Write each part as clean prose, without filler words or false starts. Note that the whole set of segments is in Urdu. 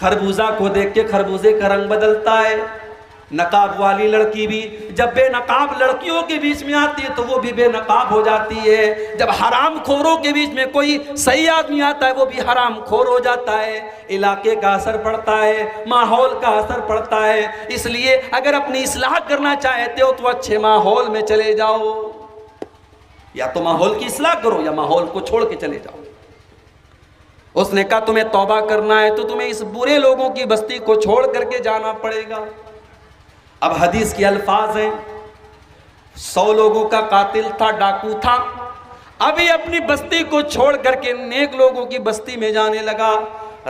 خربوزہ کو دیکھ کے خربوزے کا رنگ بدلتا ہے. نقاب والی لڑکی بھی جب بے نقاب لڑکیوں کے بیچ میں آتی ہے تو وہ بھی بے نقاب ہو جاتی ہے. جب حرام خوروں کے بیچ میں کوئی صحیح آدمی آتا ہے وہ بھی حرام خور ہو جاتا ہے. علاقے کا اثر پڑتا ہے, ماحول کا اثر پڑتا ہے. اس لیے اگر اپنی اصلاح کرنا چاہتے ہو تو اچھے ماحول میں چلے جاؤ. یا تو ماحول کی اصلاح کرو یا ماحول کو چھوڑ کے چلے جاؤ. اس نے کہا تمہیں توبہ کرنا ہے تو تمہیں اس برے لوگوں کی بستی کو چھوڑ کر کے جانا پڑے گا. اب حدیث کے الفاظ ہیں, 100 لوگوں کا قاتل تھا, ڈاکو تھا, ابھی اپنی بستی کو چھوڑ کر کے نیک لوگوں کی بستی میں جانے لگا.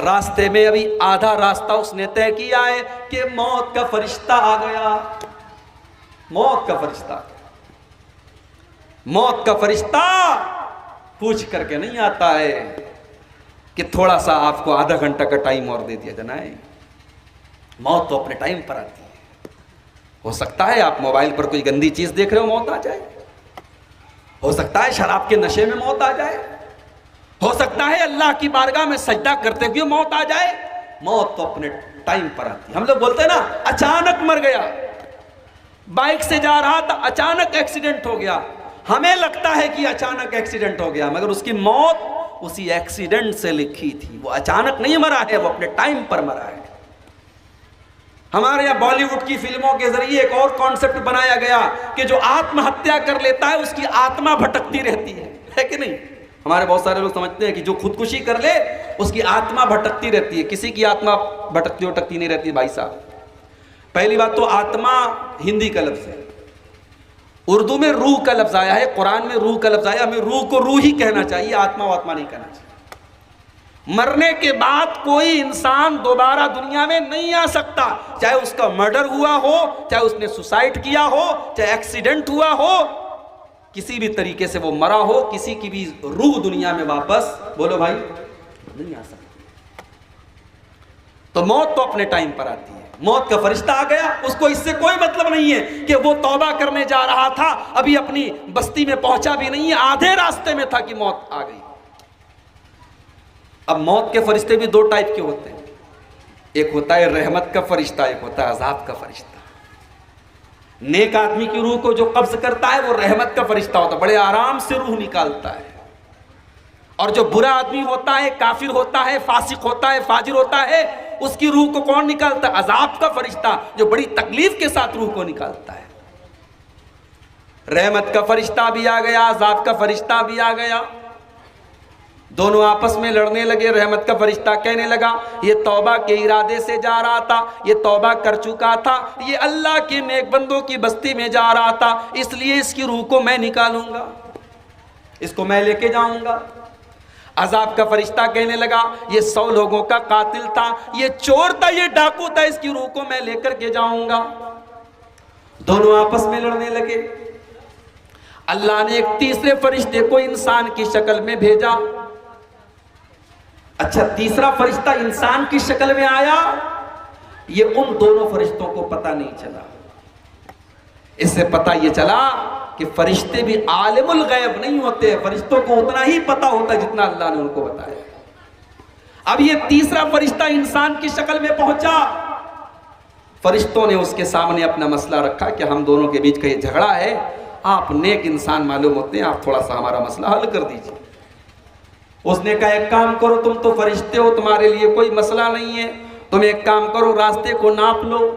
راستے میں ابھی آدھا راستہ اس نے طے کیا ہے کہ موت کا فرشتہ آ گیا. موت کا فرشتہ, موت کا فرشتہ پوچھ کر کے نہیں آتا ہے کہ تھوڑا سا آپ کو آدھا گھنٹہ کا ٹائم اور دے دیا جائے. موت تو اپنے ٹائم پر آتی ہے. ہو سکتا ہے آپ موبائل پر کوئی گندی چیز دیکھ رہے ہو, موت آ جائے. ہو سکتا ہے شراب کے نشے میں موت آ جائے. ہو سکتا ہے اللہ کی بارگاہ میں سجدہ کرتے ہوئے موت آ جائے. موت تو اپنے ٹائم پر آتی ہے. ہم لوگ بولتے ہیں نا اچانک مر گیا, بائک سے جا رہا تھا اچانک ایکسیڈنٹ ہو گیا. ہمیں لگتا ہے کہ اچانک ایکسیڈنٹ ہو گیا, مگر اس کی موت اسی ایکسیڈنٹ سے لکھی تھی. وہ اچانک نہیں مرا ہے, وہ اپنے ٹائم پر مرا ہے. ہمارے یہاں بالی ووڈ کی فلموں کے ذریعے ایک اور کانسیپٹ بنایا گیا کہ جو آتم ہتیا کر لیتا ہے اس کی آتما بھٹکتی رہتی ہے کہ نہیں؟ ہمارے بہت سارے لوگ سمجھتے ہیں کہ جو خودکشی کر لے اس کی آتما بھٹکتی رہتی ہے. کسی کی آتما بھٹکتی نہیں رہتی بھائی صاحب. پہلی بات تو آتما ہندی کا لفظ ہے, اردو میں روح کا لفظ آیا ہے, قرآن میں روح کا لفظ آیا. ہمیں روح کو روح ہی کہنا چاہیے, آتما و آتما نہیں کہنا چاہیے. مرنے کے بعد کوئی انسان دوبارہ دنیا میں نہیں آ سکتا, چاہے اس کا مرڈر ہوا ہو, چاہے اس نے سوسائڈ کیا ہو, چاہے ایکسیڈنٹ ہوا ہو, کسی بھی طریقے سے وہ مرا ہو, کسی کی بھی روح دنیا میں واپس بولو بھائی نہیں آ سکتی. تو موت تو اپنے ٹائم پر آتی ہے. موت کا فرشتہ آ گیا, اس کو اس سے کوئی مطلب نہیں ہے کہ وہ توبہ کرنے جا رہا تھا, ابھی اپنی بستی میں پہنچا بھی نہیں ہے, آدھے راستے میں تھا کہ موت آ گئی. اب موت کے فرشتے بھی 2 ٹائپ کے ہوتے ہیں, ایک ہوتا ہے رحمت کا فرشتہ, ایک ہوتا ہے عذاب کا فرشتہ. نیک آدمی کی روح کو جو قبض کرتا ہے وہ رحمت کا فرشتہ ہوتا ہے, بڑے آرام سے روح نکالتا ہے. اور جو برا آدمی ہوتا ہے, کافر ہوتا ہے, فاسق ہوتا ہے, فاجر ہوتا ہے, اس کی روح کو کون نکالتا ہے؟ عذاب کا فرشتہ, جو بڑی تکلیف کے ساتھ روح کو نکالتا ہے. رحمت کا فرشتہ بھی آ گیا, عذاب کا فرشتہ بھی آ گیا. دونوں آپس میں لڑنے لگے. رحمت کا فرشتہ کہنے لگا یہ توبہ کے ارادے سے جا رہا تھا, یہ توبہ کر چکا تھا, یہ اللہ کے نیک بندوں کی بستی میں جا رہا تھا, اس لیے اس کی روح کو میں نکالوں گا, اس کو میں لے کے جاؤں گا. عذاب کا فرشتہ کہنے لگا یہ 100 لوگوں کا قاتل تھا, یہ چور تھا, یہ ڈاکو تھا, اس کی روح کو میں لے کر کے جاؤں گا. دونوں آپس میں لڑنے لگے. اللہ نے ایک تیسرے فرشتے کو انسان کی شکل میں بھیجا. اچھا, تیسرا فرشتہ انسان کی شکل میں آیا, یہ ان دونوں فرشتوں کو پتہ نہیں چلا. اس سے پتہ یہ چلا کہ فرشتے بھی عالم الغیب نہیں ہوتے, فرشتوں کو اتنا ہی پتہ ہوتا ہے جتنا اللہ نے ان کو بتایا. اب یہ تیسرا فرشتہ انسان کی شکل میں پہنچا. فرشتوں نے اس کے سامنے اپنا مسئلہ رکھا کہ ہم دونوں کے بیچ کا یہ جھگڑا ہے, آپ نیک انسان معلوم ہوتے ہیں, آپ تھوڑا سا ہمارا مسئلہ حل کر دیجیے. اس نے کہا ایک کام کرو, تم تو فرشتے ہو, تمہارے لیے کوئی مسئلہ نہیں ہے, تم ایک کام کرو, راستے کو ناپ لو.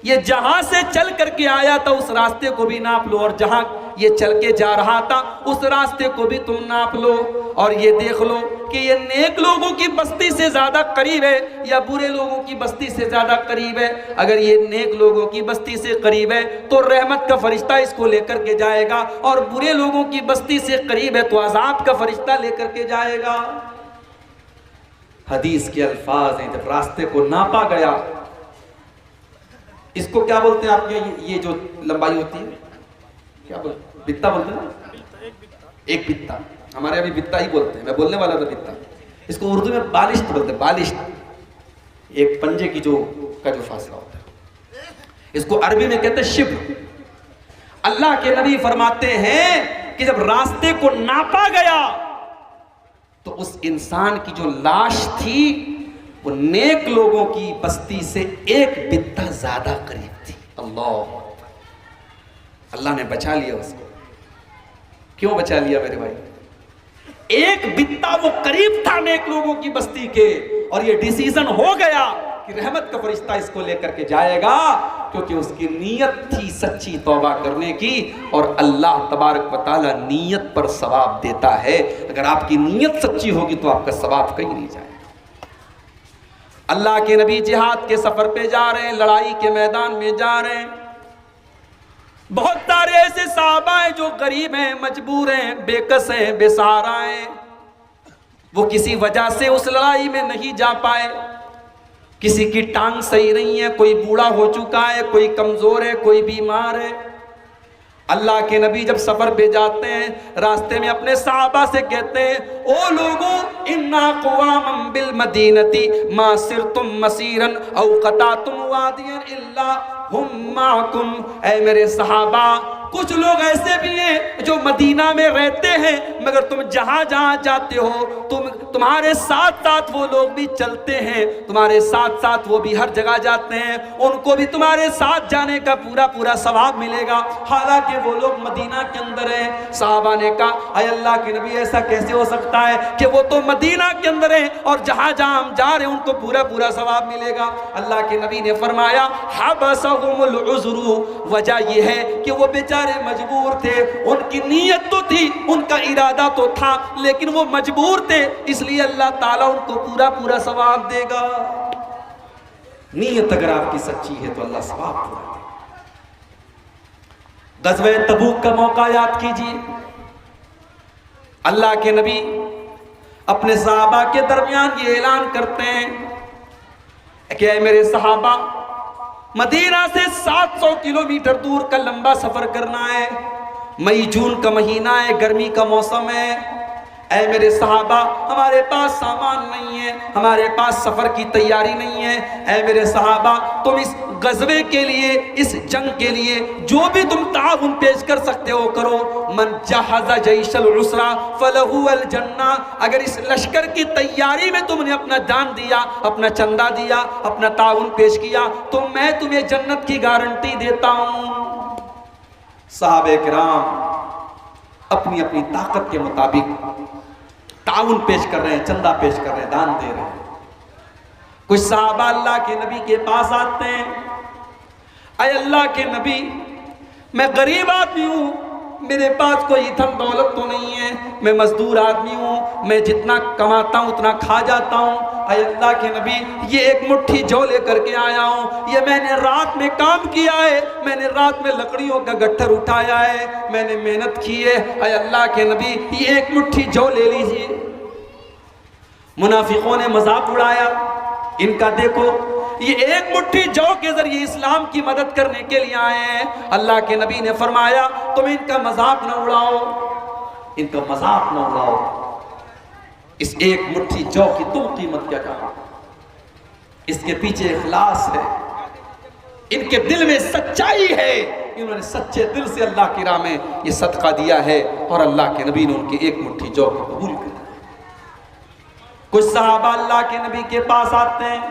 یہ جہاں سے چل کر کے آیا تھا اس راستے کو بھی ناپ لو, اور جہاں یہ چل کے جا رہا تھا اس راستے کو بھی تم ناپ لو, اور یہ دیکھ لو کہ یہ نیک لوگوں کی بستی سے زیادہ قریب ہے یا برے لوگوں کی بستی سے زیادہ قریب ہے. اگر یہ نیک لوگوں کی بستی سے قریب ہے تو رحمت کا فرشتہ اس کو لے کر کے جائے گا, اور برے لوگوں کی بستی سے قریب ہے تو عذاب کا فرشتہ لے کر کے جائے گا. حدیث کے الفاظ ہیں, جب راستے کو ناپا گیا, اس کو کیا بولتے ہیں آپ کے, یہ جو لمبائی ہوتی ہے کیا بولتے ہیں, بتا بولتے ہیں نا, ایک بتا, ہمارے ابھی بتا ہی بولتے ہیں, میں بولنے والا تھا بتا. اس کو اردو میں بالشت بولتے ہیں, بالشت, ایک پنجے کی جو فاصلہ ہوتا ہے, اس کو عربی میں کہتے ہیں شبر. اللہ کے نبی فرماتے ہیں کہ جب راستے کو ناپا گیا تو اس انسان کی جو لاش تھی وہ نیک لوگوں کی بستی سے ایک بتہ زیادہ قریب تھی. اللہ نے بچا لیا اس کو. کیوں بچا لیا میرے بھائی؟ ایک بتہ وہ قریب تھا نیک لوگوں کی بستی کے, اور یہ ڈیسیزن ہو گیا کہ رحمت کا فرشتہ اس کو لے کر کے جائے گا, کیونکہ اس کی نیت تھی سچی توبہ کرنے کی, اور اللہ تبارک و تعالی نیت پر ثواب دیتا ہے. اگر آپ کی نیت سچی ہوگی تو آپ کا ثواب کہیں نہیں جائے گا. اللہ کے نبی جہاد کے سفر پہ جا رہے ہیں, لڑائی کے میدان میں جا رہے ہیں. بہت سارے ایسے صحابہ ہیں جو غریب ہیں, مجبور ہیں, بے کس ہیں, بے سہارا ہیں. وہ کسی وجہ سے اس لڑائی میں نہیں جا پائے. کسی کی ٹانگ صحیح نہیں ہے, کوئی بوڑھا ہو چکا ہے, کوئی کمزور ہے, کوئی بیمار ہے. اللہ کے نبی جب سفر پہ جاتے ہیں, راستے میں اپنے صحابہ سے کہتے ہیں, او لوگوں, انا قوام بالمدینتی ما سرتم مسیرا او قطعتم وادیا الا ہم معکم. اے میرے صحابہ, کچھ لوگ ایسے بھی ہیں جو مدینہ میں رہتے ہیں, مگر تم جہاں جہاں جاتے ہو تمہارے ساتھ ساتھ وہ لوگ بھی چلتے ہیں, تمہارے ساتھ ساتھ وہ بھی ہر جگہ جاتے ہیں, ان کو بھی تمہارے ساتھ جانے کا پورا پورا ثواب ملے گا, حالانکہ وہ لوگ مدینہ کے اندر ہیں. صحابہ نے کہا, اے اللہ کے نبی, ایسا کیسے ہو سکتا ہے کہ وہ تو مدینہ کے اندر ہیں اور جہاں جہاں ہم جا رہے ہیں ان کو پورا پورا ثواب ملے گا. اللہ کے نبی نے فرمایا, حبسہم العذر, وجہ یہ ہے کہ وہ بیچارے مجبور تھے. ان کی نیت تو تھی, ان کا ارادہ تو تھا, لیکن وہ مجبور تھے, اس لیے اللہ تعالیٰ ان کو پورا پورا ثواب دے گا. نیت اگر آپ کی سچی ہے تو اللہ ثواب پورا دے گا. غزوہ تبوک کا موقع یاد کیجیے. اللہ کے نبی اپنے صحابہ کے درمیان یہ اعلان کرتے ہیں کہ اے میرے صحابہ, مدینہ سے 700 کلومیٹر دور کا لمبا سفر کرنا ہے. مئی جون کا مہینہ ہے, گرمی کا موسم ہے. اے میرے صحابہ, ہمارے پاس سامان نہیں ہے, ہمارے پاس سفر کی تیاری نہیں ہے. اے میرے صحابہ, تم اس غزوے کے لیے, اس جنگ کے لیے جو بھی تم تعاون پیش کر سکتے ہو کرو. من جہز جیش العسرہ فلہ الجنہ. اگر اس لشکر کی تیاری میں تم نے اپنا جان دیا, اپنا چندہ دیا, اپنا تعاون پیش کیا, تو میں تمہیں جنت کی گارنٹی دیتا ہوں. صحابہ کرام اپنی اپنی طاقت کے مطابق تعاون پیش کر رہے ہیں, چندہ پیش کر رہے ہیں, دان دے رہے ہیں. کچھ صحابہ اللہ کے نبی کے پاس آتے ہیں, اے اللہ کے نبی, میں غریب آدمی ہوں, میرے پاس کوئی دھن دولت تو نہیں ہے, میں مزدور آدمی ہوں, میں جتنا کماتا ہوں اتنا کھا جاتا ہوں. اے اللہ کے نبی, یہ ایک مٹھی جو لے کر کے آیا ہوں, یہ میں نے رات میں کام کیا ہے, میں نے رات میں لکڑیوں کا گٹھر اٹھایا ہے, میں نے محنت کی ہے. اے اللہ کے نبی, یہ ایک مٹھی جو لے لیجئے. منافقوں نے مذاق اڑایا ان کا, دیکھو یہ ایک مٹھی جو کے ذریعے اسلام کی مدد کرنے کے لیے آئے ہیں. اللہ کے نبی نے فرمایا, تم ان کا مذاق نہ اڑاؤ, ان کا مذاق نہ اڑاؤ. اس ایک مٹھی جو کی تم قیمت کیا کہا, اس کے پیچھے اخلاص ہے, ان کے دل میں سچائی ہے, انہوں نے سچے دل سے اللہ کی راہ میں یہ صدقہ دیا ہے, اور اللہ کے نبی نے ان کی ایک مٹھی جو کو قبول کیا. کچھ صحابہ اللہ کے نبی کے پاس آتے ہیں,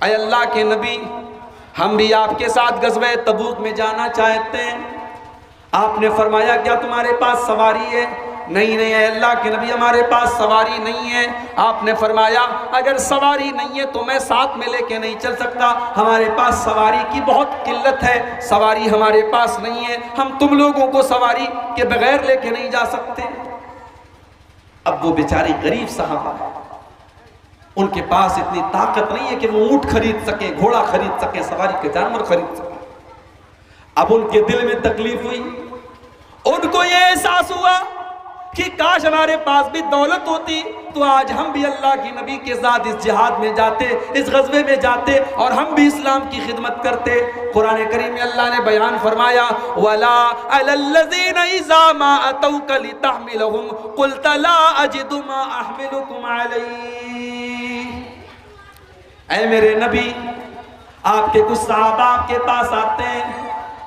اے اللہ کے نبی, ہم بھی آپ کے ساتھ غزوہ تبوک میں جانا چاہتے ہیں. آپ نے فرمایا, کیا تمہارے پاس سواری ہے؟ نہیں نہیں اے اللہ کے نبی, ہمارے پاس سواری نہیں ہے. آپ نے فرمایا, اگر سواری نہیں ہے تو میں ساتھ میں لے کے نہیں چل سکتا, ہمارے پاس سواری کی بہت قلت ہے, سواری ہمارے پاس نہیں ہے, ہم تم لوگوں کو سواری کے بغیر لے کے نہیں جا سکتے. اب وہ بیچاری غریب صحابہ ہیں, ان کے پاس اتنی طاقت نہیں ہے کہ وہ اونٹ خرید سکیں, گھوڑا خرید سکیں, سواری کے جانور خرید سکیں. اب ان کے دل میں تکلیف ہوئی, ان کو یہ احساس ہوا کہ کاش ہمارے پاس بھی دولت ہوتی تو آج ہم بھی اللہ کی نبی کے ساتھ اس جہاد میں جاتے, اس غزوے میں جاتے, اور ہم بھی اسلام کی خدمت کرتے. قرآن کریم میں اللہ نے بیان فرمایا, وَلَا عَلَى الَّذِينَ إِذَا مَا أَتَوْكَ لِتَحْمِلَهُمْ قُلْتَ لَا أَجِدُ مَا أَحْمِلُكُمْ عَلَيْهِ. اے میرے نبی, آپ کے کچھ صحابہ آپ کے پاس آتے ہیں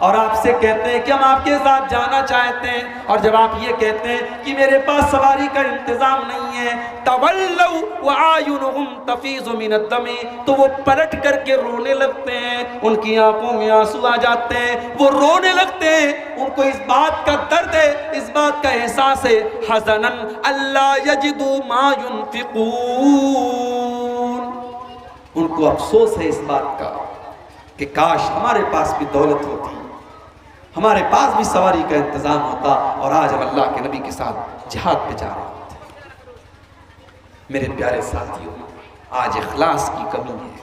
اور آپ سے کہتے ہیں کہ ہم آپ کے ساتھ جانا چاہتے ہیں، اور جب آپ یہ کہتے ہیں کہ میرے پاس سواری کا انتظام نہیں ہے، تولوا وعیونہم تفیض من الدم، تو وہ پلٹ کر کے رونے لگتے ہیں، ان کی آنکھوں میں آنسو آ جاتے ہیں، وہ رونے لگتے ہیں، ان کو اس بات کا درد ہے، اس بات کا احساس ہے، حزنا الا یجدوا ما ينفقون، ان کو افسوس ہے اس بات کا کہ کاش ہمارے پاس بھی دولت ہوتی، ہمارے پاس بھی سواری کا انتظام ہوتا، اور آج ہم اللہ کے نبی کے ساتھ جہاد پہ جا رہے ہوتے۔ میرے پیارے ساتھیوں، آج اخلاص کی کمی ہے،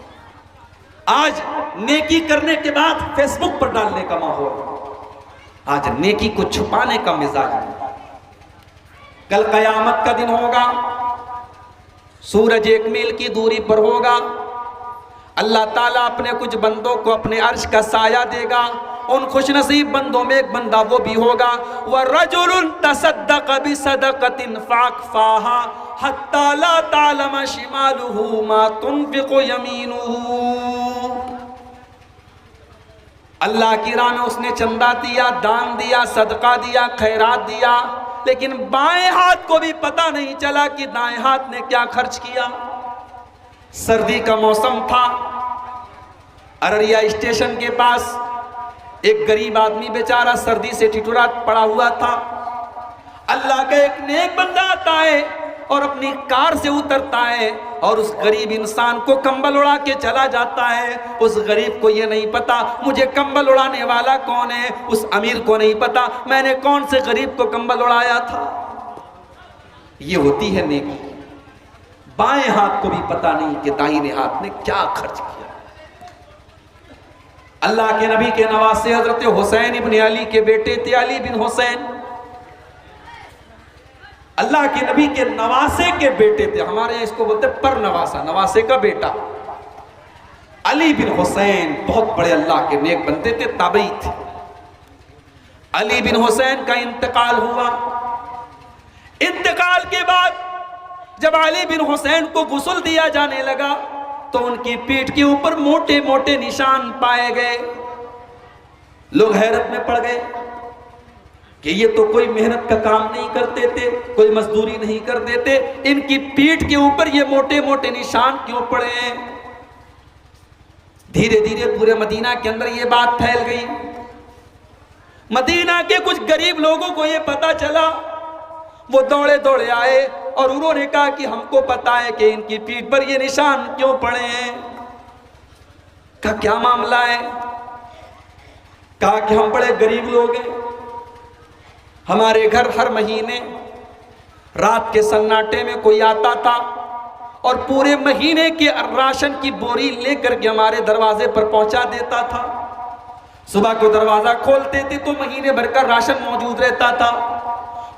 آج نیکی کرنے کے بعد فیس بک پر ڈالنے کا ماحول، آج نیکی کو چھپانے کا مزاج ہے۔ کل قیامت کا دن ہوگا، سورج 1 میل کی دوری پر ہوگا، اللہ تعالیٰ اپنے کچھ بندوں کو اپنے عرش کا سایہ دے گا، ان خوش نصیب بندوں میں ایک بندہ وہ بھی ہوگا، وَرَجُلٌ تَصَدَّقَ بِصَدَقَةٍ فَأَخْفَاهَا حَتَّى لَا تَعْلَمَ شِمَالُهُ مَا تُنْفِقُ يَمِينُهُ، اللہ کی راہ میں اس نے چندہ دیا، دان دیا، صدقہ دیا، خیرات دیا، لیکن بائیں ہاتھ کو بھی پتہ نہیں چلا کہ دائیں ہاتھ نے کیا خرچ کیا۔ سردی کا موسم تھا، ارریا اسٹیشن کے پاس ایک غریب آدمی بیچارہ سردی سے ٹھٹھرا پڑا ہوا تھا، اللہ کا ایک نیک بندہ آتا ہے اور اپنی کار سے اترتا ہے اور اس غریب انسان کو کمبل اڑا کے چلا جاتا ہے۔ اس غریب کو یہ نہیں پتا مجھے کمبل اڑانے والا کون ہے، اس امیر کو نہیں پتا میں نے کون سے غریب کو کمبل اڑایا تھا۔ یہ ہوتی ہے نیکی، بائیں ہاتھ کو بھی پتا نہیں کہ داہنے ہاتھ نے کیا خرچ کیا۔ اللہ کے نبی کے نواسے حضرت حسین ابن علی کے بیٹے تھے، علی بن حسین، اللہ کے نبی کے نواسے کے بیٹے تھے، ہمارے یہاں اس کو بولتے پر نواسا، نواسے کا بیٹا علی بن حسین، بہت بڑے اللہ کے نیک بندے تھے، تابعی تھے۔ علی بن حسین کا انتقال ہوا، انتقال کے بعد جب علی بن حسین کو غسل دیا جانے لگا تو ان کی پیٹھ کے اوپر موٹے موٹے نشان پائے گئے۔ لوگ حیرت میں پڑ گئے کہ یہ تو کوئی محنت کا کام نہیں کرتے تھے، کوئی مزدوری نہیں کرتے تھے، ان کی پیٹھ کے اوپر یہ موٹے موٹے نشان کیوں پڑے ہیں؟ دھیرے دھیرے پورے مدینہ کے اندر یہ بات پھیل گئی، مدینہ کے کچھ غریب لوگوں کو یہ پتا چلا، وہ دوڑے دوڑے آئے اور انہوں نے کہا کہ ہم کو پتا ہے کہ ان کی پیٹھ پر یہ نشان کیوں پڑے ہیں۔ کہا کیا معاملہ ہے؟ کہا کہ ہم بڑے غریب لوگ ہیں، ہمارے گھر ہر مہینے رات کے سناٹے میں کوئی آتا تھا اور پورے مہینے کے راشن کی بوری لے کر کے ہمارے دروازے پر پہنچا دیتا تھا۔ صبح کو دروازہ کھولتے تھے تو مہینے بھر کا راشن موجود رہتا تھا۔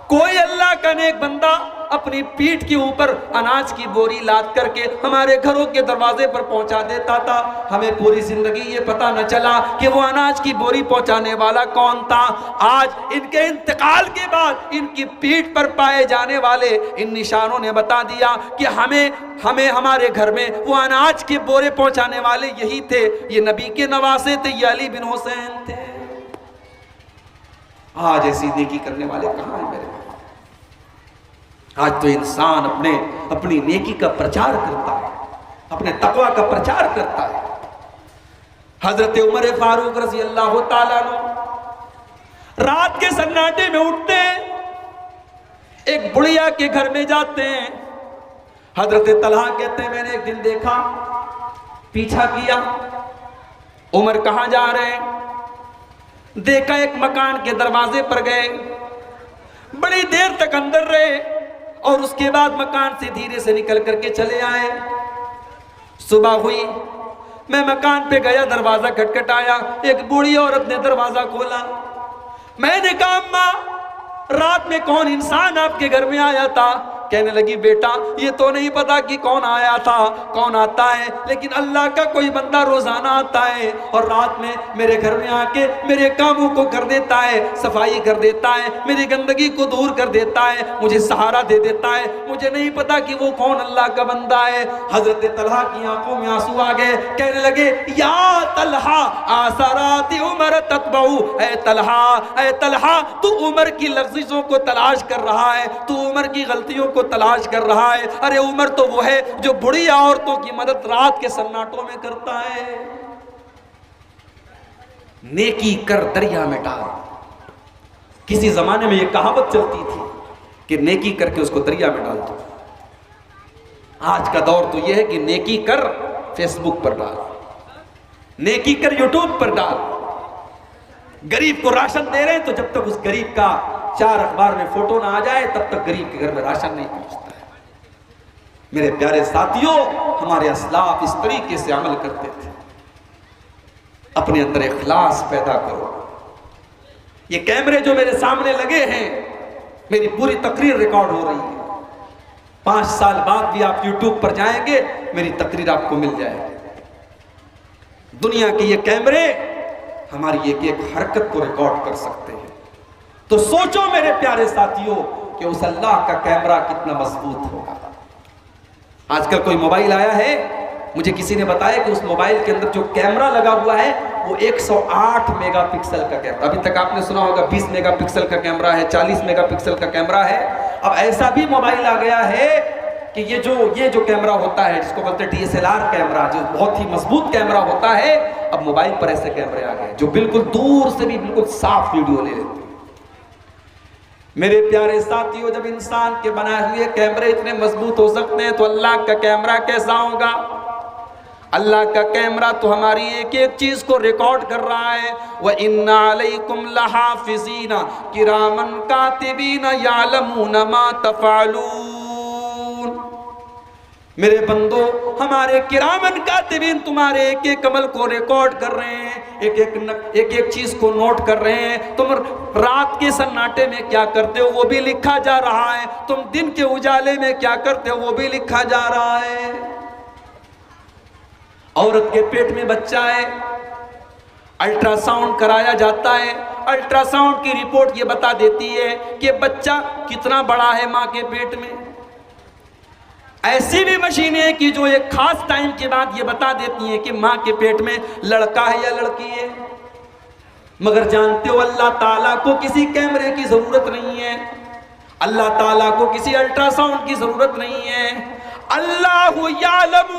کوئی اللہ کا نیک بندہ اپنی پیٹھ کے اوپر اناج کی بوری لاد کر کے ہمارے گھروں کے دروازے پر پہنچا دیتا تھا۔ ہمیں پوری زندگی یہ پتہ نہ چلا کہ وہ اناج کی بوری پہنچانے والا کون تھا۔ آج ان کے انتقال کے بعد ان کی پیٹھ پر پائے جانے والے ان نشانوں نے بتا دیا کہ ہمیں ہمارے گھر میں وہ اناج کے بورے پہنچانے والے یہی تھے، یہ نبی کے نواسے تھے، یہ علی بن حسین تھے۔ آج ایسی نیکی کرنے والے کہاں ہیں میرے بھائی؟ آج تو انسان اپنی نیکی کا پرچار کرتا ہے، اپنے تقوی کا پرچار کرتا ہے۔ حضرت عمر فاروق رضی اللہ تعالیٰ عنہ رات کے سناٹے میں اٹھتے ہیں، ایک بڑھیا کے گھر میں جاتے ہیں۔ حضرت طلحہ کہتے ہیں میں نے ایک دن دیکھا، پیچھا کیا، عمر کہاں جا رہے ہیں؟ دیکھا ایک مکان کے دروازے پر گئے، بڑی دیر تک اندر رہے اور اس کے بعد مکان سے دھیرے سے نکل کر کے چلے آئے۔ صبح ہوئی، میں مکان پہ گیا، دروازہ کھٹکھٹایا، ایک بوڑھی عورت نے دروازہ کھولا۔ میں نے کہا اماں رات میں کون انسان آپ کے گھر میں آیا تھا؟ کہنے لگی بیٹا یہ تو نہیں پتا کہ کون آیا تھا کون آتا ہے، لیکن اللہ کا کوئی بندہ روزانہ آتا ہے اور رات میں میرے گھر میں آ کے میرے کاموں کو کر دیتا ہے، صفائی کر دیتا ہے، میری گندگی کو دور کر دیتا ہے، مجھے سہارا دے دیتا ہے، مجھے نہیں پتا کہ وہ کون اللہ کا بندہ ہے۔ حضرت طلحہ کی آنکھوں میں آنسو آ گئے، کہنے لگے یا طلحہ آثارات عمر تتبعو، اے طلحہ تو عمر کی لغزشوں کو تلاش کر رہا ہے، تو عمر کی غلطیوں کو تلاش کر رہا ہے۔ ارے عمر تو وہ ہے جو بڑی عورتوں کی مدد رات کے سناٹوں میں کرتا ہے۔ نیکی کر دریا میں ڈال۔ کسی زمانے میں یہ کہاوت چلتی تھی کہ نیکی کر کے اس کو دریا میں ڈال دو۔ آج کا دور تو یہ ہے کہ نیکی کر فیس بک پر ڈال، نیکی کر یوٹیوب پر ڈال۔ غریب کو راشن دے رہے ہیں تو جب تک اس غریب کا 4 اخبار میں فوٹو نہ آ جائے تب تک غریب کے گھر میں راشن نہیں پہنچتا ہے۔ میرے پیارے ساتھیوں، ہمارے اسلاف اس طریقے سے عمل کرتے تھے۔ اپنے اندر اخلاص پیدا کرو۔ یہ کیمرے جو میرے سامنے لگے ہیں، میری پوری تقریر ریکارڈ ہو رہی ہے۔ 5 سال بعد بھی آپ یوٹیوب پر جائیں گے میری تقریر آپ کو مل جائے گی۔ دنیا کے یہ کیمرے ہماری ایک ایک حرکت کو ریکارڈ کر سکتے ہیں۔ تو سوچو میرے پیارے ساتھیوں کہ اس اللہ کا کیمرہ کتنا مضبوط ہوگا۔ آج کل کوئی موبائل آیا ہے، مجھے کسی نے بتایا کہ اس موبائل کے اندر جو کیمرہ لگا ہوا ہے وہ 108 میگا پکسل کا کیمرہ۔ ابھی تک آپ نے سنا ہوگا 20 میگا پکسل کا کیمرہ ہے، 40 میگا پکسل کا کیمرہ ہے۔ اب ایسا بھی موبائل آ گیا ہے کہ یہ جو کیمرہ ہوتا ہے جس کو بولتے ہیں DSLR کیمرہ، جو بہت ہی مضبوط کیمرہ ہوتا ہے، اب موبائل پر ایسے کیمرے آ گئے جو بالکل دور سے بھی بالکل صاف ویڈیو لے لیتے ہیں۔ میرے پیارے ساتھیوں، جب انسان کے بنائے ہوئے کیمرے اتنے مضبوط ہو سکتے ہیں تو اللہ کا کیمرہ کیسا ہوگا؟ اللہ کا کیمرہ تو ہماری ایک ایک چیز کو ریکارڈ کر رہا ہے۔ وَإِنَّ عَلَيْكُمْ لَحَافِظِينَ كِرَامًا كَاتِبِينَ يَعْلَمُونَ مَا تَفْعَلُونَ۔ میرے بندو، ہمارے کرامن کاتبین تمہارے ایک ایک عمل کو ریکارڈ کر رہے ہیں، ایک ایک چیز کو نوٹ کر رہے ہیں۔ تم رات کے سناٹے میں کیا کرتے ہو وہ بھی لکھا جا رہا ہے، تم دن کے اجالے میں کیا کرتے ہو وہ بھی لکھا جا رہا ہے۔ عورت کے پیٹ میں بچہ ہے، الٹرا ساؤنڈ کرایا جاتا ہے، الٹرا ساؤنڈ کی رپورٹ یہ بتا دیتی ہے کہ بچہ کتنا بڑا ہے ماں کے پیٹ میں۔ ایسی بھی مشینیں ہیں کہ جو ایک خاص ٹائم کے بعد یہ بتا دیتی ہیں کہ ماں کے پیٹ میں لڑکا ہے یا لڑکی ہے۔ مگر جانتے ہو اللہ تعالیٰ کو کسی کیمرے کی ضرورت نہیں ہے، اللہ تعالیٰ کو کسی الٹرا ساؤنڈ کی ضرورت نہیں ہے۔ اللہ یعلم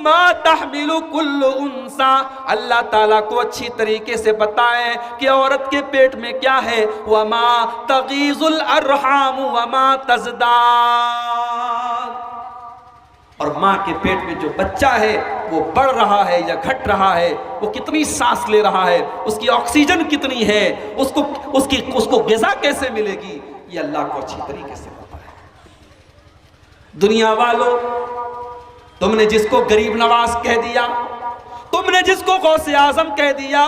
ما تحمل کل انسا، اللہ تعالیٰ کو اچھی طریقے سے پتا ہے کہ عورت کے پیٹ میں کیا ہے۔ وما تغیظ الارحام وما تزداد، اور ماں کے پیٹ میں جو بچہ ہے وہ بڑھ رہا ہے یا گھٹ رہا ہے، وہ کتنی سانس لے رہا ہے، اس کی آکسیجن کتنی ہے، اس کو غذا کیسے ملے گی، یہ اللہ کو اچھی طریقے سے پتا ہے۔ دنیا والوں، تم نے جس کو غریب نواز کہہ دیا، تم نے جس کو غوث اعظم کہہ دیا،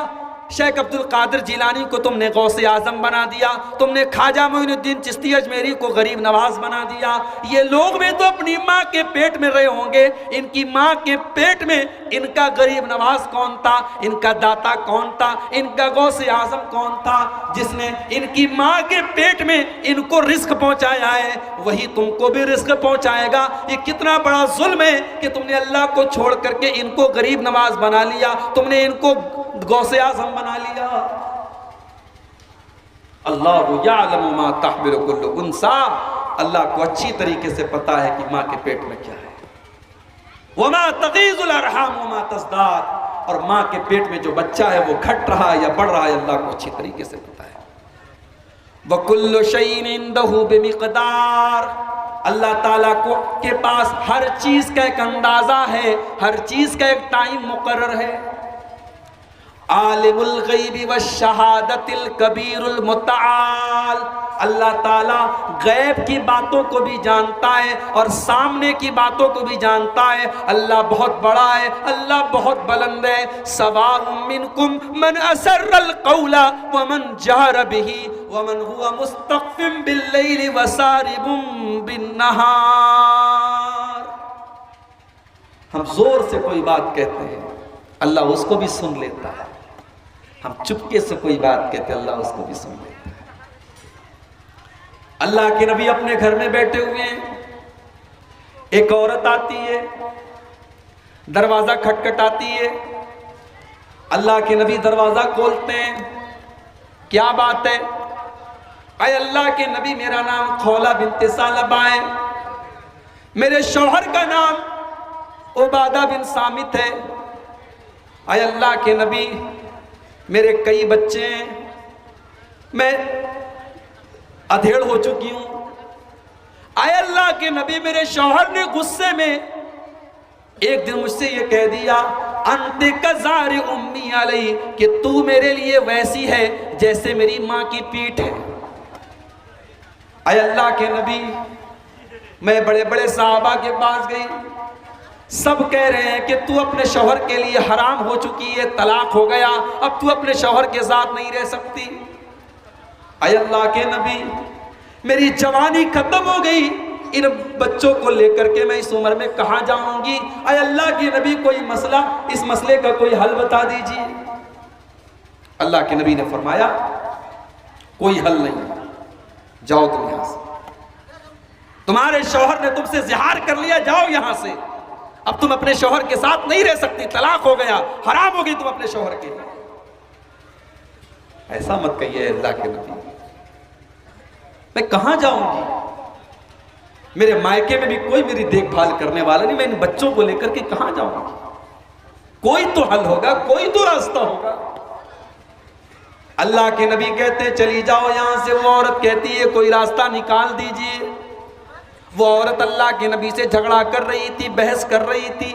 شیخ عبد القادر جیلانی کو تم نے غوث اعظم بنا دیا، تم نے خواجہ معین الدین چشتی اجمیری کو غریب نواز بنا دیا۔ یہ لوگ بھی تو اپنی ماں کے پیٹ میں رہے ہوں گے، ان کی ماں کے پیٹ میں ان کا غریب نواز کون تھا، ان کا داتا کون تھا، ان کا غوث اعظم کون تھا، جس نے ان کی ماں کے پیٹ میں ان کو رزق پہنچایا ہے، وہی تم کو بھی رزق پہنچائے گا۔ یہ کتنا بڑا ظلم ہے کہ تم نے اللہ کو چھوڑ کر کے ان کو غریب نواز بنا لیا، تم نے ان کو غوث اعظم بنا لیا۔ اللہ یعلم ما تحمل کل انسا، اللہ کو اچھی طریقے سے پتا ہے کہ ماں کے پیٹ میں کیا ہے۔ وما تغیظ الارحام وما تزداد، اور ماں کے پیٹ میں جو بچہ ہے وہ گھٹ رہا ہے یا بڑھ رہا ہے، اللہ کو اچھی طریقے سے پتا ہے۔ وَكُلُّ شَيْءٍ عِندَهُ بِمِقْدَارٍ، اللہ تعالیٰ کے پاس ہر چیز کا ایک اندازہ ہے، ہر چیز کا ایک ٹائم مقرر ہے۔ عالم الغیب والشہادت الکبیر المتعال، اللہ تعالیٰ غیب کی باتوں کو بھی جانتا ہے اور سامنے کی باتوں کو بھی جانتا ہے. اللہ بہت بڑا ہے, اللہ بہت بلند ہے. سواء منکم من اسر القول ومن جہر به ومن هو مستخف باللیل وسارب بالنہار. ہم زور سے کوئی بات کہتے ہیں, اللہ اس کو بھی سن لیتا ہے. ہم چپکے سے کوئی بات کہتے ہیں, اللہ اس کو بھی سن لیتا ہے. اللہ کے نبی اپنے گھر میں بیٹھے ہوئے ہیں, ایک عورت آتی ہے, دروازہ کھٹکھٹاتی ہے. اللہ کے نبی دروازہ کھولتے ہیں. کیا بات ہے؟ اے اللہ کے نبی, میرا نام خولہ بنت ثعلبہ ہے, میرے شوہر کا نام عبادہ بن صامت ہے. اے اللہ کے نبی, میرے کئی بچے ہیں, میں ادھیڑ ہو چکی ہوں. اے اللہ کے نبی, میرے شوہر نے غصے میں ایک دن مجھ سے یہ کہہ دیا, انت کزار امی علی, کہ تو میرے لیے ویسی ہے جیسے میری ماں کی پیٹھ ہے. اے اللہ کے نبی, میں بڑے بڑے صحابہ کے پاس گئی, سب کہہ رہے ہیں کہ تو اپنے شوہر کے لیے حرام ہو چکی ہے, طلاق ہو گیا, اب تو اپنے شوہر کے ساتھ نہیں رہ سکتی. اے اللہ کے نبی, میری جوانی ختم ہو گئی, ان بچوں کو لے کر کے میں اس عمر میں کہاں جاؤں گی. اے اللہ کے نبی, کوئی مسئلہ, اس مسئلے کا کوئی حل بتا دیجیے. اللہ کے نبی نے فرمایا, کوئی حل نہیں, جاؤ تم یہاں سے. تمہارے شوہر نے تم سے زہار کر لیا, جاؤ یہاں سے. اب تم اپنے شوہر کے ساتھ نہیں رہ سکتی, طلاق ہو گیا, حرام ہو گئی تم اپنے شوہر کے لیے. ایسا مت کہیے اللہ کے نبی, میں کہاں جاؤں گی, میرے مائکے میں بھی کوئی میری دیکھ بھال کرنے والا نہیں, میں ان بچوں کو لے کر کے کہاں جاؤں گی. کوئی تو حل ہوگا, کوئی تو راستہ ہوگا. اللہ کے نبی کہتے ہیں چلی جاؤ یہاں سے. وہ عورت کہتی ہے کوئی راستہ نکال دیجئے. وہ عورت اللہ کے نبی سے جھگڑا کر رہی تھی, بحث کر رہی تھی.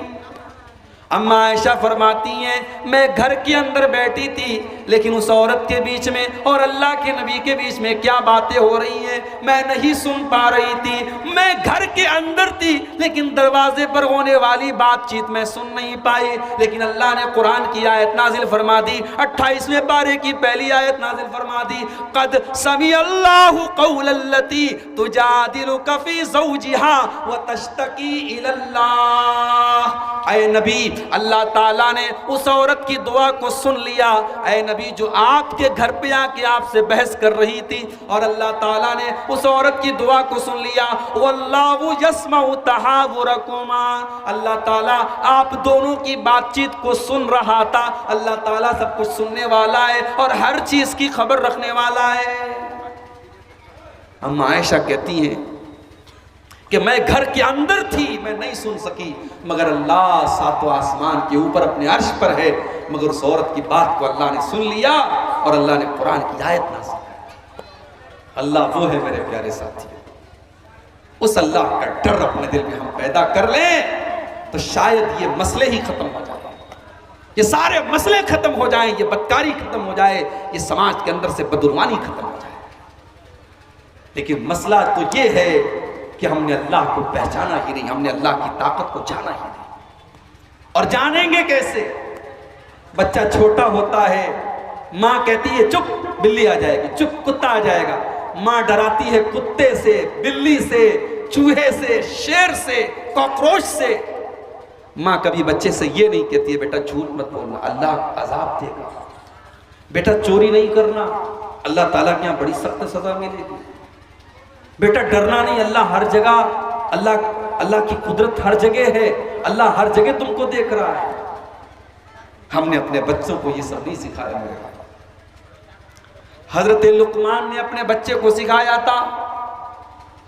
اما عائشہ فرماتی ہیں میں گھر کے اندر بیٹھی تھی, لیکن اس عورت کے بیچ میں اور اللہ کے نبی کے بیچ میں کیا باتیں ہو رہی ہیں میں نہیں سن پا رہی تھی. میں گھر کے اندر تھی, لیکن دروازے پر ہونے والی بات چیت میں سن نہیں پائی. لیکن اللہ نے قرآن کی آیت نازل فرما دی, 28ویں پارے کی پہلی آیت نازل فرما دی, قد سمع اللہ قول التی تجادلک فی زوجہا وتشتکی الی اللہ. اے نبی, اللہ تعالیٰ نے اس عورت کی دعا کو سن لیا. اے نبی, جو آپ کے گھر پہ آ کے آپ سے بحث کر رہی تھی, اور اللہ تعالیٰ نے اس عورت کی دعا کو سن لیا. واللہ یسمع تحاورکما, اللہ تعالیٰ آپ دونوں کی بات چیت کو سن رہا تھا. اللہ تعالیٰ سب کچھ سننے والا ہے اور ہر چیز کی خبر رکھنے والا ہے. اما عائشہ کہتی ہیں کہ میں گھر کے اندر تھی, میں نہیں سن سکی, مگر اللہ ساتوں آسمان کے اوپر اپنے عرش پر ہے. مگر اس عورت کی بات کو اللہ نے سن لیا اور اللہ نے قرآن کی آیت نازل کی. اللہ وہ ہے میرے پیارے ساتھی, اس اللہ کا ڈر اپنے دل میں ہم پیدا کر لیں تو شاید یہ مسئلے ہی ختم ہو جائیں, یہ سارے مسئلے ختم ہو جائیں, یہ بدکاری ختم ہو جائے, یہ سماج کے اندر سے بدعنوانی ختم ہو جائے. لیکن مسئلہ تو یہ ہے کہ ہم نے اللہ کو پہچانا ہی نہیں, ہم نے اللہ کی طاقت کو جانا ہی نہیں. اور جانیں گے کیسے؟ بچہ چھوٹا ہوتا ہے, ماں کہتی ہے چپ بلی آ جائے گی, چپ کتا آ جائے گا. ماں ڈراتی ہے کتے سے, بلی سے, چوہے سے, شیر سے, کاکروچ سے. ماں کبھی بچے سے یہ نہیں کہتی ہے بیٹا جھوٹ مت بولنا, اللہ عذاب دے گا. بیٹا چوری نہیں کرنا, اللہ تعالیٰ کے یہاں بڑی سخت سزا ملے گی. بیٹا ڈرنا نہیں, اللہ ہر جگہ, اللہ کی قدرت ہر جگہ ہے, اللہ ہر جگہ تم کو دیکھ رہا ہے. ہم نے اپنے بچوں کو یہ سب نہیں سکھایا میرے بھائی. حضرت لقمان نے اپنے بچے کو سکھایا تھا.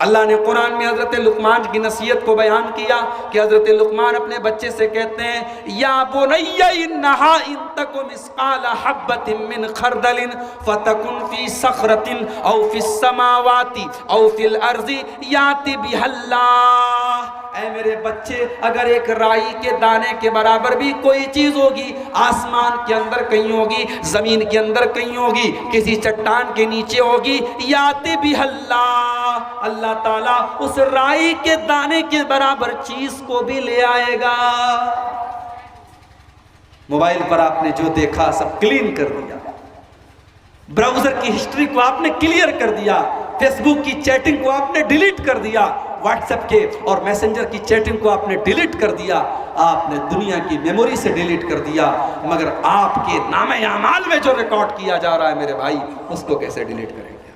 اللہ نے قرآن میں حضرت لقمان کی نصیحت کو بیان کیا کہ حضرت لقمان اپنے بچے سے کہتے ہیں یا بنی انہا ان تک مثقال حبۃ من خردل فتکن فی صخرۃ او فی السماوات او فی الارض یأتی بها اللہ. اے میرے بچے، اگر ایک رائی کے دانے کے برابر بھی کوئی چیز ہوگی، آسمان کے اندر کہیں ہوگی، زمین کے اندر کہیں ہوگی، کسی چٹان کے نیچے ہوگی، یاتی بھی اللہ تعالیٰ اس رائی کے دانے کے برابر چیز کو بھی لے آئے گا۔ موبائل پر آپ نے جو دیکھا سب کلین کر دیا، براؤزر کی ہسٹری کو آپ نے کلیئر کر دیا، فیس بک کی چیٹنگ کو آپ نے ڈیلیٹ کر دیا، واٹس ایپ کے اور میسنجر کی چیٹنگ کو آپ نے ڈیلیٹ کر دیا، آپ نے دنیا کی میموری سے ڈیلیٹ کر دیا، مگر آپ کے نام اعمال میں جو ریکارڈ کیا جا رہا ہے میرے بھائی، اس کو کیسے ڈیلیٹ کریں گے؟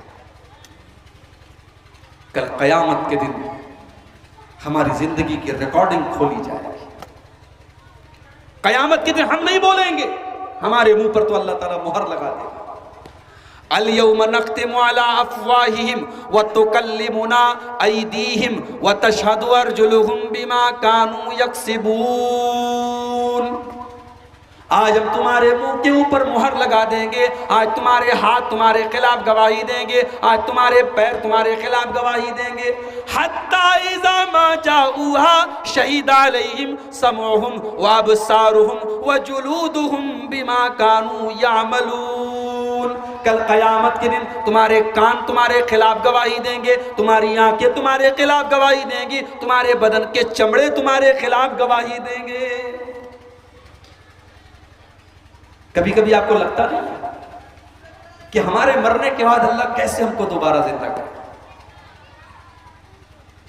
کل قیامت کے دن ہماری زندگی کی ریکارڈنگ کھولی جائے گی۔ قیامت کے دن ہم نہیں بولیں گے، ہمارے منہ پر تو اللہ تعالیٰ مہر لگا دے گا۔ اليوم نختم على افواههم وتكلمنا ايديهم وتشهد ارجلهم بما كانوا يكسبون۔ آج ہم تمہارے منہ کے اوپر مہر لگا دیں گے، آج تمہارے ہاتھ تمہارے خلاف گواہی دیں گے، آج تمہارے پیر تمہارے خلاف گواہی دیں گے۔ حتی اذا ما جاؤوها شہید علیہم سمعهم وابصارهم وجلودهم بما كانوا يعملون۔ کل قیامت کے دن تمہارے کان تمہارے خلاف گواہی دیں گے، تمہاری آنکھیں تمہارے خلاف گواہی دیں گی، تمہارے بدن کے چمڑے تمہارے خلاف گواہی دیں گے۔ کبھی کبھی آپ کو لگتا نہیں کہ ہمارے مرنے کے بعد اللہ کیسے ہم کو دوبارہ زندہ کرے؟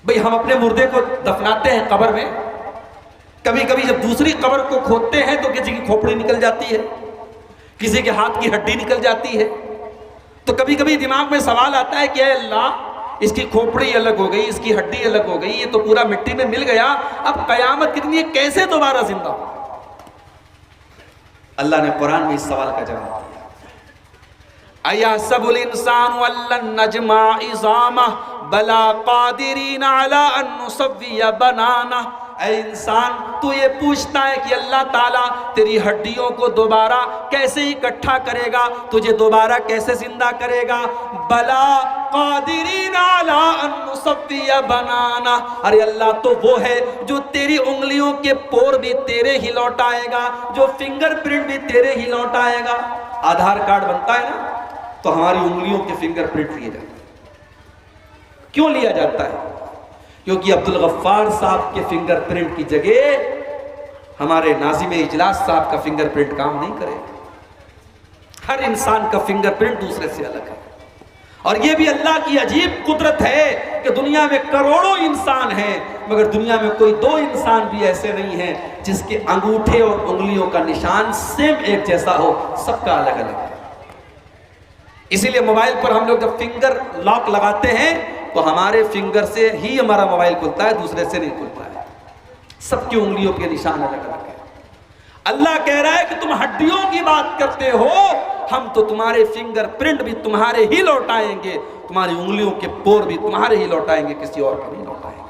بھئی ہم اپنے مردے کو دفناتے ہیں قبر میں، کبھی کبھی جب دوسری قبر کو کھودتے ہیں تو کسی کی کھوپڑی نکل جاتی ہے، کسی کے ہاتھ کی ہڈی نکل جاتی ہے، تو کبھی کبھی دماغ میں سوال آتا ہے کہ اے اللہ، اس کی کھوپڑی الگ ہو گئی، اس کی ہڈی الگ ہو گئی، یہ تو پورا مٹی میں مل گیا، اب قیامت کے دن یہ کیسے دوبارہ زندہ ہو؟ اللہ نے قرآن میں اس سوال کا جواب دیا۔ اَيَحْسَبُ الْإِنسَانُ أَن لَّن نَّجْمَعَ عِظَامَهُ بَلَىٰ قَادِرِينَ عَلَىٰ أَن نُّسَوِّيَ بَنَانَهُ۔ اے انسان، تو یہ پوچھتا ہے کہ اللہ تعالیٰ تیری ہڈیوں کو دوبارہ کیسے اکٹھا کرے گا، تجھے دوبارہ کیسے زندہ کرے گا؟ بَلَىٰ قَادِرِينَ عَلَىٰ أَن نُّسَوِّيَ بَنَانَهُ۔ ارے اللہ تو وہ ہے جو تیری انگلیوں کے پور بھی تیرے ہی لوٹائے گا، جو فنگر پرنٹ بھی تیرے ہی لوٹائے گا۔ آدھار کارڈ بنتا ہے نا تو ہماری انگلیوں کے فنگر پرنٹ لیے جاتے ہیں۔ کیوں لیا جاتا ہے؟ کیونکہ عبدالغفار صاحب کے فنگر پرنٹ کی جگہ ہمارے ناظم اجلاس صاحب کا فنگر پرنٹ کام نہیں کرے گا۔ ہر انسان کا فنگر پرنٹ دوسرے سے الگ ہے، اور یہ بھی اللہ کی عجیب قدرت ہے کہ دنیا میں کروڑوں انسان ہیں، مگر دنیا میں کوئی دو انسان بھی ایسے نہیں ہیں جس کے انگوٹھے اور انگلیوں کا نشان سیم ایک جیسا ہو، سب کا الگ الگ ہے۔ اسی لیے موبائل پر ہم لوگ جب فنگر لاک لگاتے ہیں تو ہمارے فنگر سے ہی ہمارا موبائل کھلتا ہے، دوسرے سے نہیں کھلتا ہے، سب کی انگلیوں کے نشان الگ الگ ہے۔ اللہ کہہ رہا ہے کہ تم ہڈیوں کی بات کرتے ہو، ہم تو تمہارے فنگر پرنٹ بھی تمہارے ہی لوٹائیں گے، تمہاری انگلیوں کے پور بھی تمہارے ہی لوٹائیں گے، کسی اور کا نہیں لوٹائیں گے۔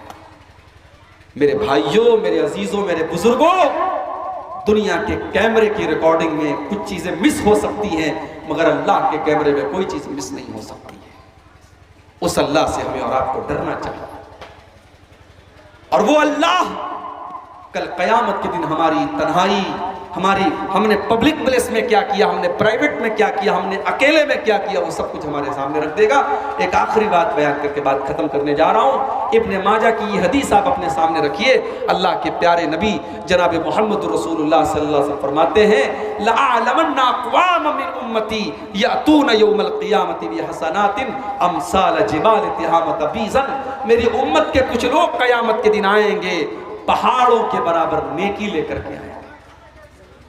میرے بھائیوں، میرے عزیزوں، میرے بزرگوں، دنیا کے کیمرے کی ریکارڈنگ میں کچھ چیزیں مس ہو سکتی ہیں، مگر اللہ کے کیمرے میں کوئی چیز مس نہیں ہو سکتی ہے۔ اس اللہ سے ہمیں اور آپ کو ڈرنا چاہیے، اور وہ اللہ کل قیامت کے دن ہماری تنہائی، ہم نے پبلک پلیس میں کیا کیا، ہم نے پرائیویٹ میں کیا کیا، ہم نے اکیلے میں کیا کیا، وہ سب کچھ ہمارے سامنے رکھ دے گا۔ ایک آخری بات بیان کر کے بات ختم کرنے جا رہا ہوں۔ ابن ماجہ کی یہ حدیث آپ اپنے سامنے رکھیے۔ اللہ کے پیارے نبی جناب محمد رسول اللہ صلی اللہ علیہ وسلم فرماتے ہیں، لَأَعْلَمَنَّ أَقْوَامًا مِّنْ أُمَّتِي يَأْتُونَ يَوْمَ الْقِيَامَةِ بِحَسَنَاتٍ أَمْثَالَ جِبَالِ تِہَامَةَ بِيضًا۔ میری امت کے کچھ لوگ قیامت کے دن آئیں گے، پہاڑوں کے برابر نیکی لے کر کے آئیں گے،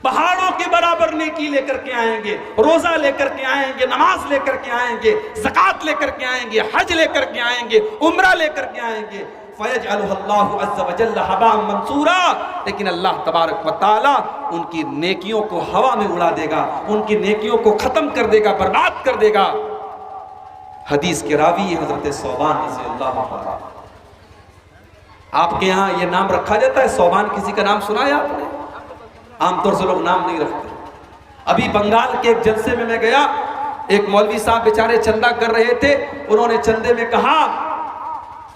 پہاڑوں کے برابر نیکی لے کر کے آئیں گے، روزہ لے کر کے آئیں گے، نماز لے کر کے آئیں گے، زکوٰۃ لے کر کے آئیں گے، حج لے کر کے آئیں گے، عمرہ لے کر کے آئیں گے، فَيَجْعَلُهُ اللَّهُ عَزَّ وَجَلَّ هَبَاءً مَنْثُورًا۔ لیکن اللہ تبارک و تعالیٰ ان کی نیکیوں کو ہوا میں اڑا دے گا، ان کی نیکیوں کو ختم کر دے گا، برباد کر دے گا۔ حدیث کے راوی حضرت ثوبان رضی اللہ عنہ۔ آپ کے ہاں یہ نام رکھا جاتا ہے ثوبان؟ کسی کا نام سنا ہے آپ نے؟ عام طور سے لوگ نام نہیں رکھتے۔ ابھی بنگال کے ایک جلسے میں گیا، ایک مولوی صاحب بیچارے چندہ کر رہے تھے، انہوں نے چندے میں کہا